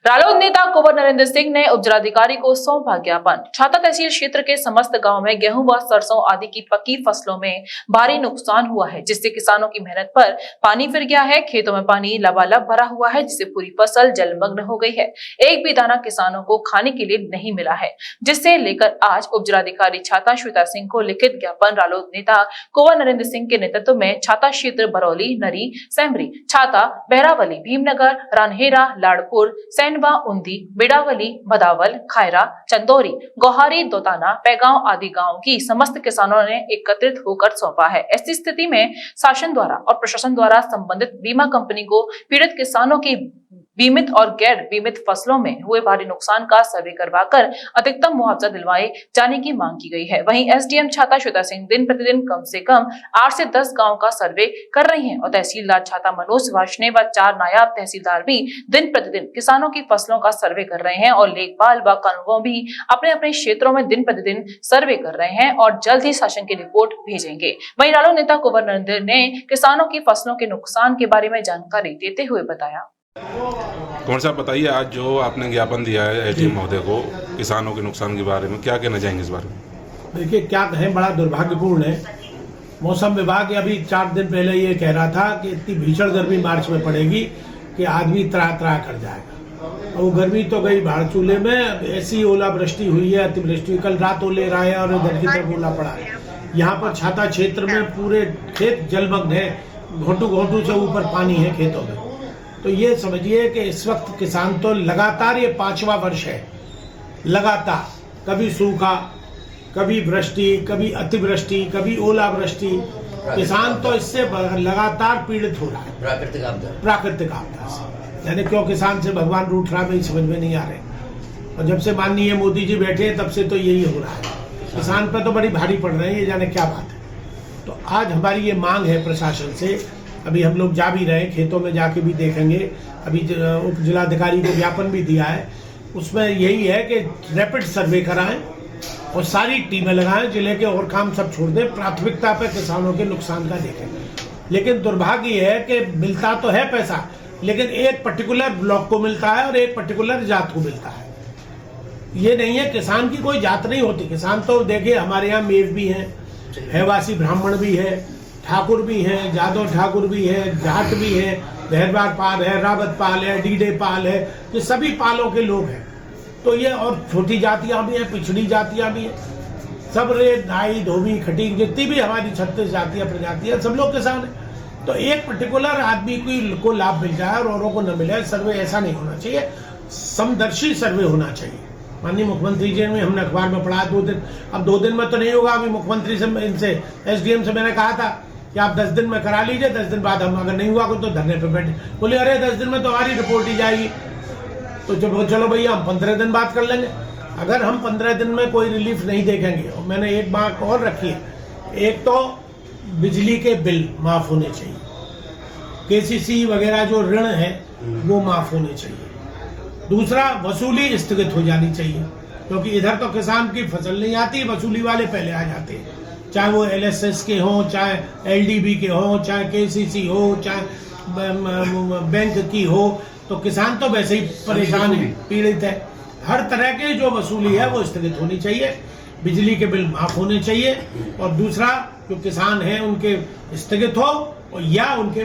रालोद नेता कुंवर नरेंद्र सिंह ने उपजिलाधिकारी को सौंपा ज्ञापन। छाता तहसील क्षेत्र के समस्त गांव में गेहूं व सरसों आदि की पकी फसलों में भारी नुकसान हुआ है, जिससे किसानों की मेहनत पर पानी फिर गया है। खेतों में पानी लबालब भरा हुआ है, जिससे पूरी फसल जलमग्न हो गई है। एक भी दाना किसानों को खाने के लिए नहीं मिला है, जिससे लेकर आज उपजिलाधिकारी छाता श्वेता सिंह को लिखित ज्ञापन रालोद नेता कुंवर नरेंद्र सिंह के नेतृत्व में छाता क्षेत्र बरौली, नरी, सेमरी, छाता, बहरावली, भीमनगर, रानहेरा, लाड़पुर, सैनवा, उंदी, बिडावली, बदावल, खायरा, चंदौरी, गोहारी, दोताना, पैगांव आदि गांव की समस्त किसानों ने एकत्रित होकर सौंपा है। ऐसी स्थिति में शासन द्वारा और प्रशासन द्वारा संबंधित बीमा कंपनी को पीड़ित किसानों की बीमित और गैर बीमित फसलों में हुए भारी नुकसान का सर्वे करवाकर अधिकतम मुआवजा दिलवाए जाने की मांग की गई है। वहीं एसडीएम छाता श्वेता सिंह दिन प्रतिदिन कम से कम 8 से 10 गांव का सर्वे कर रही हैं और तहसीलदार छाता मनोज वार्ष्णेय व 4 नायब तहसीलदार भी दिन प्रतिदिन किसानों की फसलों का सर्वे कर रहे हैं और लेखपाल व कानूनगो भी अपने अपने क्षेत्रों में दिन प्रतिदिन सर्वे कर रहे हैं और जल्द ही शासन की रिपोर्ट भेजेंगे। वहीं रालोद नेता कुंवर नरेंद्र ने किसानों की फसलों के नुकसान के बारे में जानकारी देते हुए बताया। कौन साहब बताइए, आज जो आपने ज्ञापन दिया है एसडीएम महोदय को किसानों के नुकसान के बारे में, क्या कहना चाहेंगे इस बारे में? देखिए, क्या कहें, बड़ा दुर्भाग्यपूर्ण है। मौसम विभाग अभी 4 दिन पहले ये कह रहा था कि इतनी भीषण गर्मी मार्च में पड़ेगी कि आदमी त्रा कर जाएगा। और वो गर्मी तो गई भाड़ चूल्हे में। ऐसी ओलावृष्टि हुई है, अतिवृष्टि। कल रात ओले रहा है और इधर की तरफ ओला पड़ा है। यहाँ पर छाता क्षेत्र में पूरे खेत जलमग्न है, घोंटू से ऊपर पानी है खेतों में। तो ये समझिए कि इस वक्त किसान तो लगातार, ये 5वां वर्ष है, लगातार कभी सूखा, कभी वृष्टि, कभी अतिवृष्टि, कभी ओलावृष्टि। किसान तो इससे लगातार पीड़ित हो रहा है, प्राकृतिक आपदा से। यानी क्यों किसान से भगवान रूठ रहा है, समझ में नहीं आ रहे। और जब से माननीय मोदी जी बैठे तब से तो यही हो रहा है। किसान पर तो बड़ी भारी पड़ रही है, ये जाने क्या बात है। तो आज हमारी ये मांग है प्रशासन से। अभी हम लोग जा भी रहे हैं, खेतों में जाके भी देखेंगे। अभी उप जिलाधिकारी को ज्ञापन भी दिया है। उसमें यही है कि रैपिड सर्वे कराएं और सारी टीमें लगाएं, जिले के और काम सब छोड़ दें, प्राथमिकता पे किसानों के नुकसान का देखें। लेकिन दुर्भाग्य है कि मिलता तो है पैसा, लेकिन एक पर्टिकुलर ब्लॉक को मिलता है और एक पर्टिकुलर जात को मिलता है। ये नहीं है, किसान की कोई जात नहीं होती। किसान तो देखिए, हमारे यहाँ मेव भी है, हैवासी ब्राह्मण भी है, ठाकुर भी है, जादव ठाकुर भी है, जाट भी है, बहरवार पाल है, रावत पाल है, डीडे पाल है। ये सभी पालों के लोग हैं। तो ये और छोटी जातियां भी हैं, पिछड़ी जातियां भी हैं। सब रे नाई, धोबी, खटीक, जितनी भी हमारी 36 जातियां प्रजातियां, सब लोग किसान हैं। तो एक पर्टिकुलर आदमी को लाभ मिल जाए और औरों को न मिले, सर्वे ऐसा नहीं होना चाहिए। समदर्शी सर्वे होना चाहिए। माननीय मुख्यमंत्री जी ने, हमने अखबार में पढ़ा 2 दिन। अब 2 दिन में तो नहीं होगा। अभी मुख्यमंत्री से, इनसे, एसडीएम से मैंने कहा था कि आप 10 दिन में करा लीजिए, 10 दिन बाद हम, अगर नहीं हुआ तो धरने पे बैठे। बोले अरे 10 दिन में तो हमारी रिपोर्ट ही जाएगी। तो जब चलो भैया, हम 15 दिन बाद कर लेंगे। अगर हम 15 दिन में कोई रिलीफ नहीं देखेंगे, और मैंने एक बात और रखी है, एक तो बिजली के बिल माफ होने चाहिए, केसीसी वगैरह जो ऋण है वो माफ होने चाहिए। दूसरा, वसूली स्थगित हो जानी चाहिए, क्योंकि इधर तो किसान की फसल नहीं आती, वसूली वाले पहले आ जाते हैं। चाहे वो एलएसएस के हों, चाहे एलडीबी के हों, चाहे केसीसी हो, चाहे बैंक की हो। तो किसान तो वैसे ही परेशान है, पीड़ित है। हर तरह के जो वसूली है वो स्थगित होनी चाहिए, बिजली के बिल माफ होने चाहिए। और दूसरा, जो किसान है उनके स्थगित हो, या उनके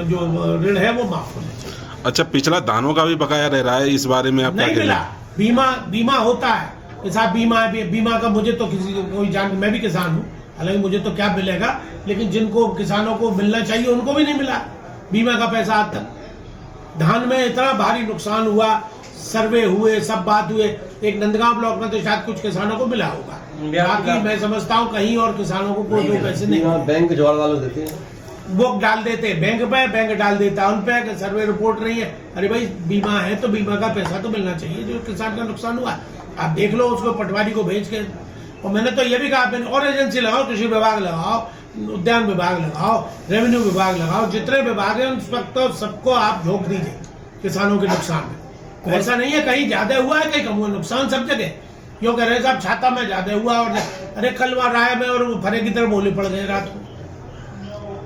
जो ऋण है वो माफ होने चाहिए। अच्छा, पिछला दानों का भी बकाया रह रहा है, इस बारे में आप नहीं मिला। बीमा होता है, साहब बीमा है। बीमा का मुझे तो किसी कोई जान, मैं भी किसान हूँ, हालांकि मुझे तो क्या मिलेगा, लेकिन जिनको किसानों को मिलना चाहिए उनको भी नहीं मिला बीमा का पैसा आज तक। धान में इतना भारी नुकसान हुआ, सर्वे हुए, सब बात हुए। एक नंदगांव ब्लॉक में तो शायद कुछ किसानों को मिला होगा, बाकी मैं समझता हूँ कहीं और किसानों को कोई पैसे नहीं। बैंक जोड़ वालों देते हैं, वो डाल देते हैं बैंक पे, बैंक डाल देता है उन पे, सर्वे रिपोर्ट नहीं है। अरे भाई, बीमा है तो बीमा का पैसा तो मिलना चाहिए जो किसान का नुकसान हुआ। आप देख लो, उसको पटवारी को भेज के। और मैंने तो ये भी कहा, और एजेंसी लगाओ, कृषि विभाग लगाओ, उद्यान विभाग लगाओ, रेवेन्यू विभाग लगाओ, जितने विभाग हैं उन तो सबको आप झोंक दीजिए किसानों के नुकसान में। ऐसा नहीं है कहीं ज्यादा हुआ है, कहीं कम हुआ, नुकसान सब जगह। क्यों कह रहे साहब, छाता में ज्यादा हुआ, और अरे कल वहां राय में और फरे की तरफ बोले पड़ गए रात को।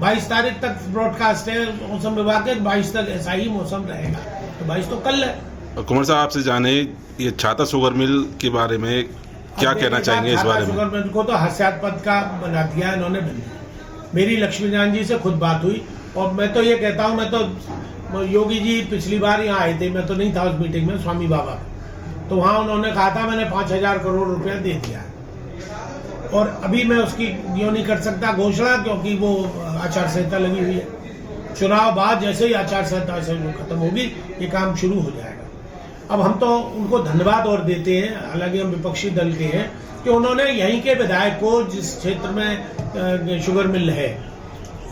22 तारीख तक ब्रॉडकास्ट है मौसम विभाग के, 22 तक ऐसा ही मौसम रहेगा। तो 22 तो कल है। कुमार साहब आपसे जाने ये छाता शुगर मिल के बारे में क्या कहना चाहेंगे इस बारे में? शुगर मिल को तो हास्यास्पद का बना दिया इन्होंने। मेरी लक्ष्मीनारायण जी से खुद बात हुई और मैं तो ये कहता हूँ, मैं तो योगी जी पिछली बार यहाँ आए थे, मैं तो नहीं था उस मीटिंग में, स्वामी बाबा, तो वहाँ उन्होंने कहा था मैंने 5,000 करोड़ रुपया दे दिया और अभी मैं उसकी यो नहीं कर सकता घोषणा, क्योंकि वो आचार संहिता लगी हुई है। चुनाव बाद जैसे ही आचार संहिता से खत्म होगी ये काम शुरू हो जाएगा। अब हम तो उनको धन्यवाद और देते हैं, हालांकि हम विपक्षी दल के हैं, कि उन्होंने यहीं के विधायक को, जिस क्षेत्र में शुगर मिल है,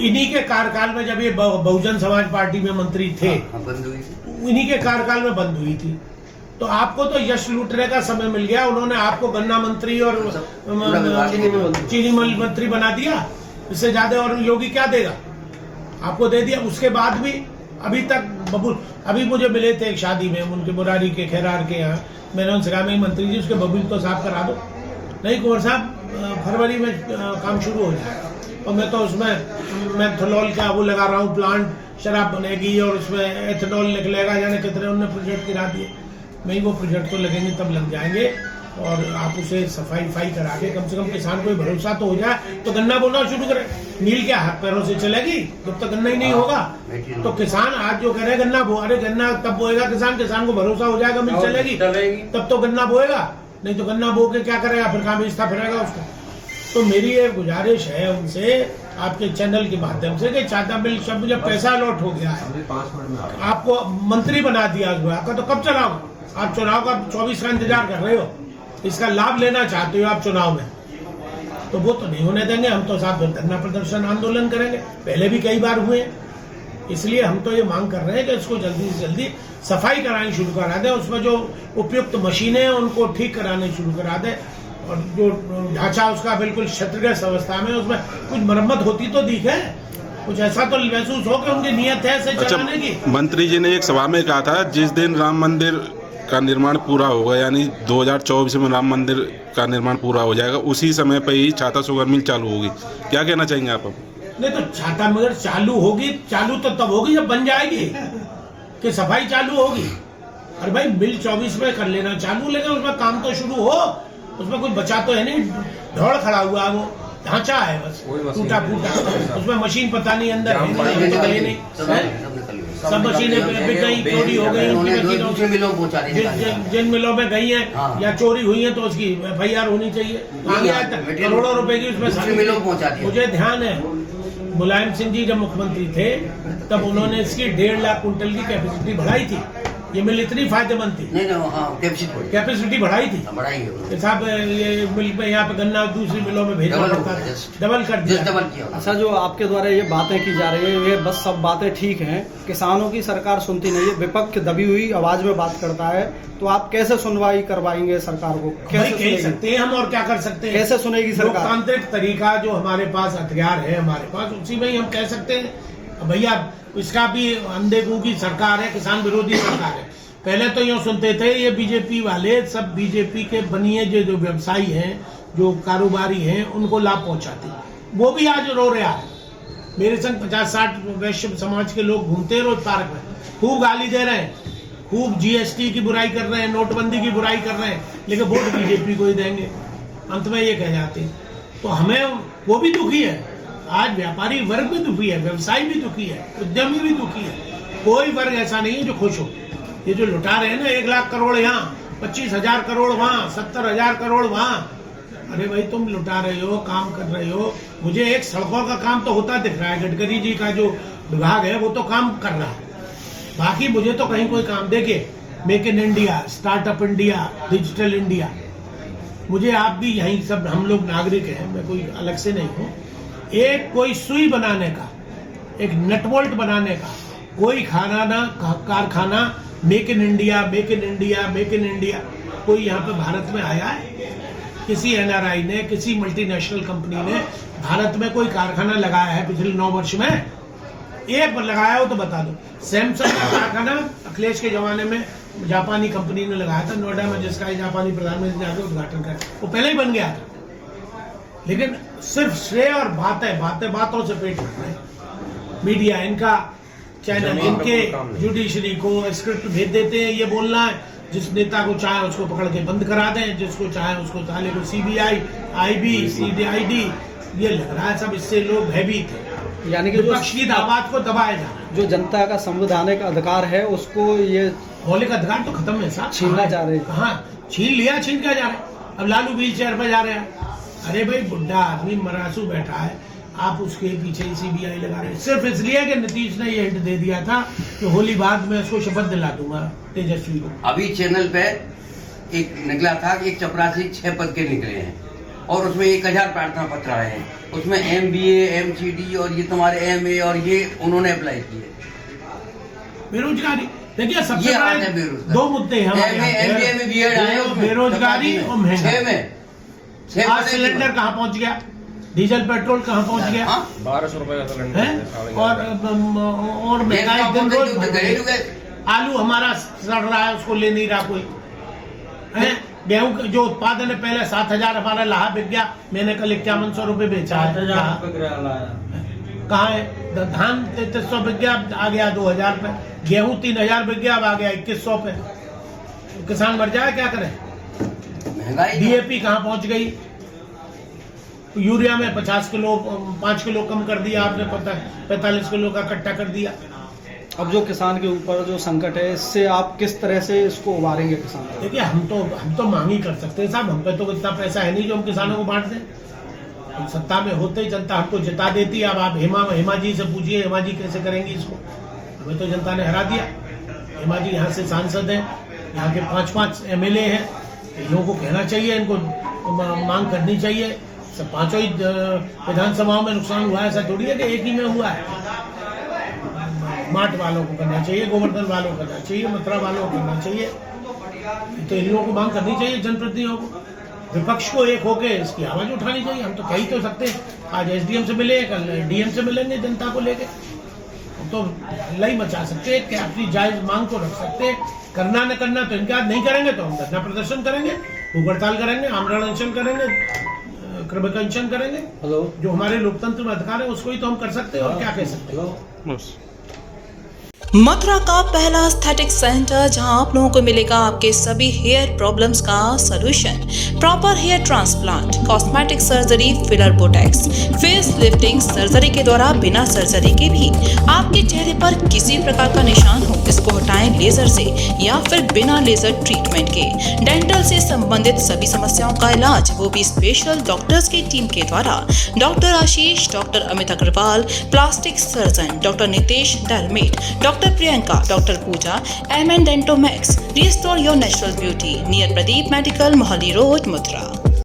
इन्हीं के कार्यकाल में जब ये बहुजन समाज पार्टी में मंत्री थे, इन्हीं के कार्यकाल में बंद हुई थी। तो आपको तो यश लूटने का समय मिल गया, उन्होंने आपको गन्ना मंत्री और चीनी मिल मंत्री बना दिया, इससे ज्यादा और योगी क्या देगा? आपको दे दिया। उसके बाद भी अभी तक बबूल, अभी मुझे मिले थे एक शादी में उनके मुरारी के खेरार के यहाँ, मैंने उनसे कहा मंत्री जी उसके बबूल तो साफ करा दो। नहीं कुंवर साहब, फरवरी में काम शुरू हो जाएगा और मैं तो उसमें मेथनॉल का वो लगा रहा हूँ, प्लांट, शराब बनेगी और उसमें एथेनॉल निकलेगा, जाने कितने उन्होंने प्रोजेक्ट गिरा दिए। नहीं, वो प्रोजेक्ट तो लगेंगे तब लग जाएंगे और आप उसे सफाई करा के कम से कम किसान को भरोसा तो हो जाए तो गन्ना बोना शुरू करें। नील क्या हाथ पैरों से चलेगी जब तक गन्ना ही नहीं होगा? तो किसान आज जो कह रहे गन्ना बो, अरे गन्ना तब बोएगा किसान को भरोसा हो जाएगा मिल चलेगी तब तो गन्ना बोएगा, नहीं तो गन्ना बो के क्या करेगा, फिर कहाँ बेचता फिरेगा उसको। तो मेरी ये गुजारिश है उनसे आपके चैनल के माध्यम से कि छाता मिल शब्द जब पैसा अलॉट हो गया है, आपको मंत्री बना दिया आपका, तो कब चलाओ? आप चुनाव का 24 का इंतजार कर रहे हो, इसका लाभ लेना चाहते हो आप चुनाव में, तो वो तो नहीं होने देंगे। हम तो साथ धरना प्रदर्शन आंदोलन करेंगे, पहले भी कई बार हुए। इसलिए हम तो ये मांग कर रहे हैं कि इसको जल्दी से जल्दी सफाई करानी शुरू करा दे, उसमें जो उपयुक्त मशीनें हैं उनको ठीक कराने शुरू करा दे और जो ढांचा उसका बिल्कुल क्षतिग्रस्त अवस्था में, उसमें कुछ मरम्मत होती तो दिखे, कुछ ऐसा तो महसूस हो कि उनकी नियत है इसे चलाने की। मंत्री जी ने एक सभा में कहा था जिस दिन राम मंदिर का निर्माण पूरा होगा, यानी 2024 में राम मंदिर का निर्माण पूरा हो जाएगा, उसी समय पे ही छाता शुगर मिल चालू होगी। क्या कहना चाहेंगे आप? नहीं तो छाता मगर चालू होगी, चालू तो तब होगी जब बन जाएगी, कि सफाई चालू होगी। अरे भाई मिल 24 में कर लेना चालू, लेकिन उसमें काम तो शुरू हो, उसमें कुछ बचा तो है नहीं, ढोल खड़ा हुआ वो ढांचा है बस टूटा फूटा, उसमें मशीन पता नहीं अंदर है नहीं, सब मशीनें बिक गई, चोरी हो गई उनकी मशीनों, जिन मिलों में गई हैं या चोरी हुई है तो उसकी FIR होनी चाहिए। करोड़ों रुपए की उसमें। मुझे ध्यान है मुलायम सिंह जी जब मुख्यमंत्री थे तब उन्होंने इसकी 1.5 लाख कुंटल की कैपेसिटी बढ़ाई थी। ये मिल इतनी फायदेमंद थी, कैपेसिटी बढ़ाई थी साहब। ये मिल पे यहाँ पे गन्ना दूसरी मिलों में भेजना पड़ता था, डबल कर दिया। अच्छा, जो आपके द्वारा ये बातें की जा रही है ये बस सब बातें ठीक हैं, किसानों की सरकार सुनती नहीं है, विपक्ष दबी हुई आवाज में बात करता है, तो आप कैसे सुनवाई करवाएंगे सरकार को? कैसे कह सकते हैं हम, और क्या कर सकते हैं? कैसे सुनेगी सरकार? लोकतांत्रिक तरीका जो हमारे पास हथियार है हमारे पास, उसी में ही हम कह सकते हैं। भैया इसका भी अंधे मुंह की सरकार है, किसान विरोधी सरकार है। पहले तो यूँ सुनते थे ये बीजेपी वाले सब बीजेपी के बनिए जो व्यवसायी हैं, जो कारोबारी हैं, उनको लाभ पहुंचाते, वो भी आज रो रहा है। मेरे संग 50-60 वैश्य समाज के लोग घूमते हैं रोज पार्क में, खूब गाली दे रहे हैं, खूब GST की बुराई कर रहे हैं, नोटबंदी की बुराई कर रहे हैं, लेकिन वोट बीजेपी को ही देंगे। अंत में ये कह जाते हैं। तो हमें वो भी दुखी है, आज व्यापारी वर्ग भी दुखी है, व्यवसायी भी दुखी है, उद्यमी भी दुखी है। कोई वर्ग ऐसा नहीं है जो खुश हो। ये जो लुटा रहे हैं ना 1 लाख करोड़ यहाँ, 25,000 करोड़ वहाँ, 70,000 करोड़ वहाँ, अरे भाई तुम लुटा रहे हो, काम कर रहे हो। मुझे एक सड़कों का काम तो होता दिख रहा है, गडकरी जी का जो विभाग है वो तो काम कर रहा है, बाकी मुझे तो कहीं कोई काम देखिए, make in India, startup India, digital India, मुझे आप भी यहीं सब हम लोग नागरिक हैं, मैं कोई अलग से नहीं हूँ। एक कोई सुई बनाने का, एक नटवोल्ट बनाने का कोई कारखाना make in India, make in India, make in India, कोई यहाँ पे भारत में आया है? किसी NRI ने, किसी मल्टीनेशनल कंपनी ने भारत में कोई कारखाना लगाया है पिछले 9 वर्ष में? एक लगाया हो तो बता दो। सैमसंग का कारखाना अखिलेश के जमाने में जापानी कंपनी ने लगाया था नोएडा में, जिसका जापानी प्रधानमंत्री ने आकर उद्घाटन किया, वो पहले ही बन गया था। लेकिन सिर्फ श्रेय और बातें बातों से पेट भर रहे हैं। मीडिया इनका चाहे इनके जुडिशरी को स्क्रिप्ट भेज देते हैं, ये बोलना है जिस नेता को चाहे उसको पकड़ के बंद करा दें, जिसको चाहे उसको साले को CBI, IB, CID, ये लग रहा है सब इससे लोग भयभीत हैं। यानी कि विपक्ष की आवाज को दबाया जा रहा है। जो जनता का संवैधानिक अधिकार है उसको ये मौलिक अधिकार तो खत्म है साहब, छीनना चाह रहे हैं। कहाँ छीन लिया, छीन क्या जा रहे हैं। अब लालू व्हील चेयर पर जा रहे हैं। अरे भाई बुढ़ा आदमी मरासू बैठा है, आप उसके पीछे CBI लगा रहे हैं सिर्फ इसलिए कि नीतीश ने ये हिंट दे दिया था कि होली बाद में उसको शपथ दिला दूंगा तेजस्वी को। अभी चैनल पे एक निकला था कि एक चपरासी 6 पद के निकले हैं और उसमें 1000 प्रार्थना पत्र आए हैं, उसमें MBA, MCD और ये तुम्हारे MA और ये उन्होंने अप्लाई किए। बेरोजगारी देखिए सबसे ये हाल है बड़े बेरोजगारी। 2 मुद्दे हैं हमारे MBA में B.Ed आए यहाँ। उसमें बेरोजगारी और महंगाई। 6 में 6 आज सिलेंडर कहाँ पहुंच गया, डीजल पेट्रोल कहाँ पहुंच गया, 1200 रुपए का सिलेंडर है? है। और महंगाई दिन रोज बढ़ रही घरेलू है। गैस आलू हमारा सड़ रहा है, उसको ले नहीं रहा कोई, है? गेहूं का जो उत्पादन है पहले 7000 हमारा लाहा बिक गया, मैंने कल 5100 रुपए बेचा है। कहाँ है? धान 3300 बिक गया, आ गया 2000 पे। गेहूं 3000 बिक गया, अब आ गया 2100 पे। किसान मर जाए, क्या करे? महंगाई DAP कहाँ पहुंच गई? यूरिया में 50 किलो 5 किलो कम कर दिया आपने, 45 किलो का कट्टा कर दिया। अब जो किसान के ऊपर जो संकट है, इससे आप किस तरह से इसको उबारेंगे किसान को? देखिए हम तो मांग ही कर सकते हैं साहब, हम पे तो इतना पैसा है नहीं जो हम किसानों को बांट दें। हम सत्ता में होते ही जनता हमको जिता देती है। अब आप हेमा जी से पूछिए, हेमा जी कैसे करेंगी इसको? हमें तो जनता ने हरा दिया। हेमा जी यहाँ से सांसद हैं, यहाँ के 5 MLA हैं, इन लोगों को कहना चाहिए, इनको मांग करनी चाहिए। सब 5 ही विधानसभाओं में नुकसान हुआ है, ऐसा थोड़ी है कि एक ही में हुआ है। माट वालों को करना चाहिए, गोवर्धन वालों को करना चाहिए, मथुरा वालों को करना चाहिए। तो इन लोगों को मांग करनी चाहिए, जनप्रतिनिधियों को, विपक्ष को एक होके इसकी आवाज उठानी चाहिए। हम तो कह ही तो सकते हैं, आज SDM से मिले, कल DM से मिलेंगे जनता को लेके, तो लई मचा सकते हैं कि अपनी जायज मांग को रख सकते हैं। करना न करना तो इनका नहीं करेंगे तो हम धरना प्रदर्शन करेंगे, भूख हड़ताल करेंगे, आमरण अनशन करेंगे, कृपया अनशन करेंगे। जो हमारे लोकतंत्र में अधिकार है उसको ही तो हम कर सकते हैं, और क्या कह सकते हैं। मथुरा का पहला एस्थेटिक सेंटर जहां आप लोगों को मिलेगा आपके सभी हेयर प्रॉब्लम्स का solution. Proper hair transplant, cosmetic surgery, filler, botox, face lifting, surgery के द्वारा बिना सर्जरी के भी आपके चेहरे पर किसी प्रकार का निशान हो इसको हटाएं लेजर से या फिर बिना लेजर ट्रीटमेंट के। डेंटल से संबंधित सभी समस्याओं का इलाज वो भी स्पेशल डॉक्टर्स की टीम के द्वारा। Doctor Ashish, doctor Amit Agarwal, plastic surgeon, doctor Nitesh Dalmet, doctor Priyanka, doctor Pooja, MN Dentomax, restore your natural beauty, near Pradeep medical, Mohali road, Mathura.